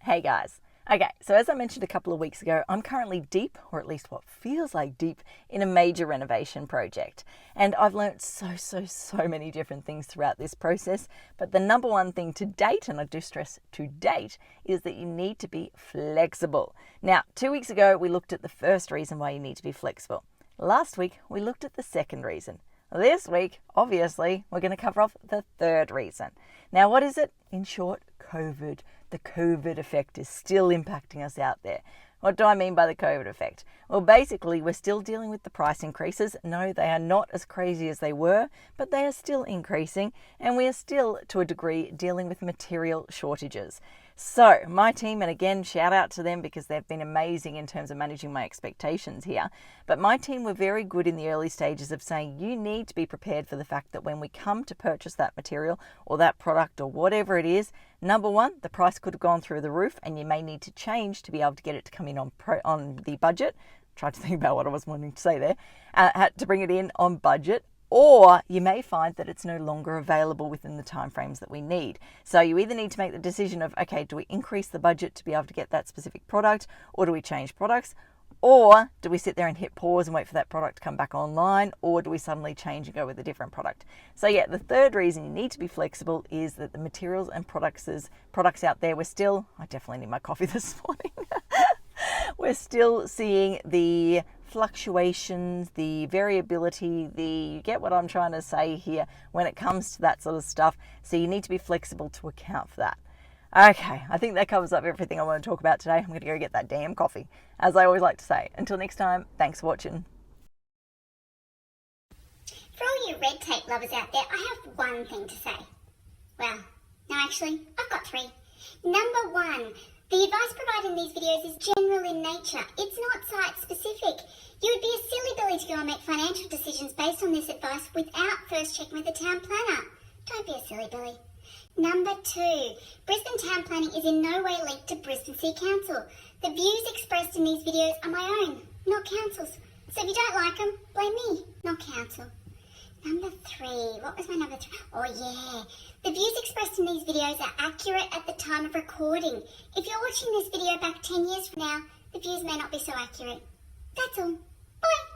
Hey guys. Okay, so as I mentioned a couple of weeks ago, I'm currently deep, or at least what feels like deep, in a major renovation project. And I've learnt so many different things throughout this process. But the number one thing to date, and I do stress to date, is that you need to be flexible. Now, 2 weeks ago, we looked at the first reason why you need to be flexible. Last week, we looked at the second reason. This week, obviously, we're going to cover off the third reason. Now, what is it? In short, COVID. The COVID effect is still impacting us out there. What do I mean by the COVID effect? Well, basically, we're still dealing with the price increases. No, they are not as crazy as they were, but they are still increasing, and we are still, to a degree, dealing with material shortages. So, my team, and again, shout out to them because they've been amazing in terms of managing my expectations here, but my team were very good in the early stages of saying you need to be prepared for the fact that when we come to purchase that material or that product or whatever it is, number one, the price could have gone through the roof and you may need to change to be able to get it to come in on the budget. Tried to think about what I was wanting to say there. Had to bring it in on budget. Or you may find that it's no longer available within the timeframes that we need. So you either need to make the decision of, okay, do we increase the budget to be able to get that specific product, or do we change products? Or do we sit there and hit pause and wait for that product to come back online, or do we suddenly change and go with a different product? So yeah, the third reason you need to be flexible is that the materials and products out there, I definitely need my coffee this morning. We're still seeing the fluctuations, the variability, you get what I'm trying to say here when it comes to that sort of stuff. So you need to be flexible to account for that. Okay, I think that covers up everything I want to talk about today. I'm going to go get that damn coffee, as I always like to say. Until next time, thanks for watching. For all you red tape lovers out there, I have one thing to say. Well, no, actually, I've got three. Number one, the advice provided in these videos is general in nature. It's not site-specific. You would be a silly Billy to go and make financial decisions based on this advice without first checking with the town planner. Don't be a silly Billy. Number two, Brisbane town planning is in no way linked to Brisbane City Council. The views expressed in these videos are my own, not council's. So if you don't like them, blame me, not council. Number three, what was my number three? Oh yeah, the views expressed in these videos are accurate at the time of recording. If you're watching this video back 10 years from now, the views may not be so accurate. That's all. Bye.